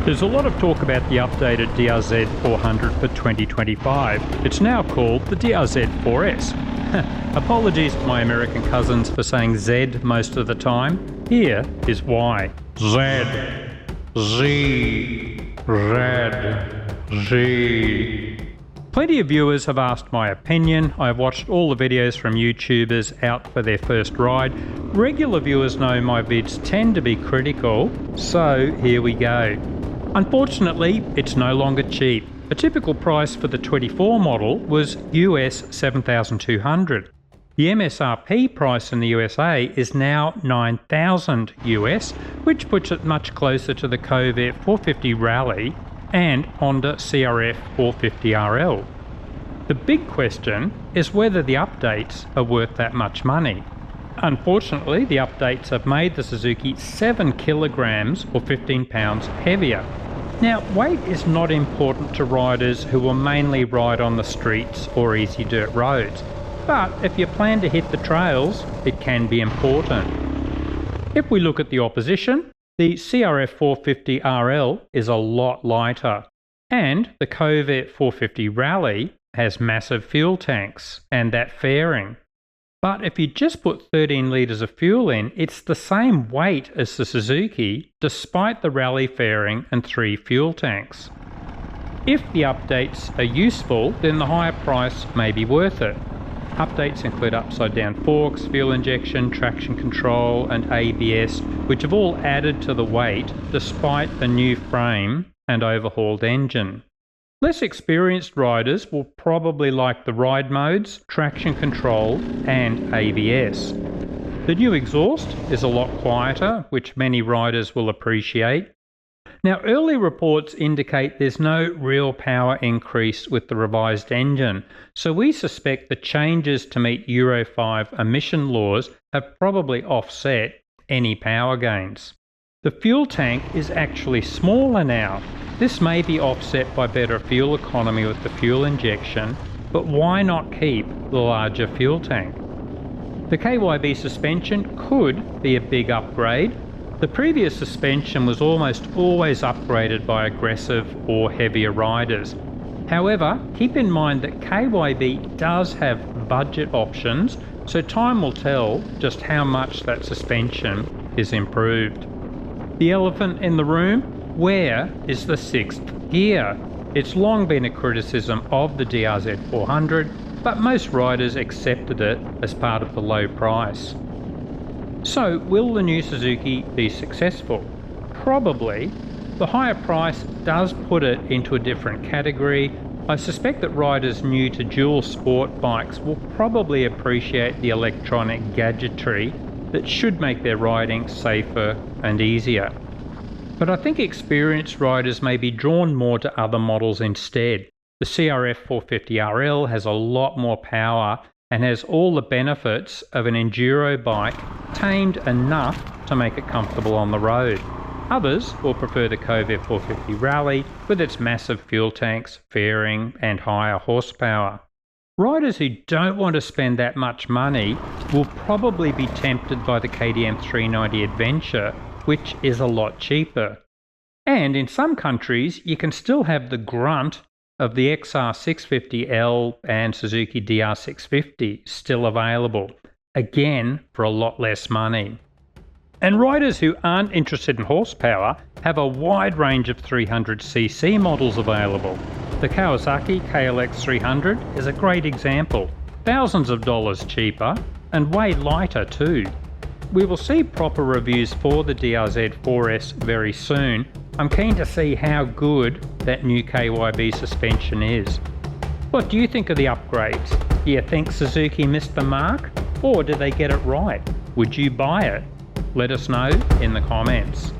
There's a lot of talk about the updated DR-Z400 for 2025. It's now called the DR-Z4S. Apologies to my American cousins for saying Z most of the time. Here is why. Z. Plenty of viewers have asked my opinion. I've watched all the videos from YouTubers out for their first ride. Regular viewers know my vids tend to be critical, so here we go. Unfortunately, it's no longer cheap. A typical price for the 24 model was US $7,200. The MSRP price in the USA is now $9,000 US, which puts it much closer to the Corvette 450 Rally and Honda CRF 450RL. The big question is whether the updates are worth that much money. Unfortunately, the updates have made the Suzuki 7 kilograms or 15 pounds heavier. Now, weight is not important to riders who will mainly ride on the streets or easy dirt roads, but if you plan to hit the trails, it can be important. If we look at the opposition, the CRF 450RL is a lot lighter, and the Corvette 450 Rally has massive fuel tanks and that fairing. But if you just put 13 litres of fuel in, it's the same weight as the Suzuki, despite the Rally fairing and 3 fuel tanks. If the updates are useful, then the higher price may be worth it. Updates include upside down forks, fuel injection, traction control and ABS, which have all added to the weight despite a new frame and overhauled engine. Less experienced riders will probably like the ride modes, traction control and ABS. The new exhaust is a lot quieter, which many riders will appreciate. Now, early reports indicate there's no real power increase with the revised engine, so we suspect the changes to meet Euro 5 emission laws have probably offset any power gains. The fuel tank is actually smaller now. This may be offset by better fuel economy with the fuel injection, but why not keep the larger fuel tank? The KYB suspension could be a big upgrade. The previous suspension was almost always upgraded by aggressive or heavier riders. However, keep in mind that KYB does have budget options, so time will tell just how much that suspension is improved. The elephant in the room? Where is the 6th gear? It's long been a criticism of the DR-Z400, but most riders accepted it as part of the low price. So, will the new Suzuki be successful? Probably. The higher price does put it into a different category. I suspect that riders new to dual sport bikes will probably appreciate the electronic gadgetry that should make their riding safer and easier. But I think experienced riders may be drawn more to other models instead. The CRF 450RL has a lot more power and has all the benefits of an enduro bike tamed enough to make it comfortable on the road. Others will prefer the Corvette 450 Rally with its massive fuel tanks, fairing and higher horsepower. Riders who don't want to spend that much money will probably be tempted by the KTM 390 Adventure, which is a lot cheaper. And in some countries, you can still have the grunt of the XR650L and Suzuki DR650 still available, again for a lot less money. And riders who aren't interested in horsepower have a wide range of 300cc models available. The Kawasaki KLX 300 is a great example, thousands of dollars cheaper and way lighter too. We will see proper reviews for the DR-Z4S very soon. I'm keen to see how good that new KYB suspension is. What do you think of the upgrades? Do you think Suzuki missed the mark? Or did they get it right? Would you buy it? Let us know in the comments.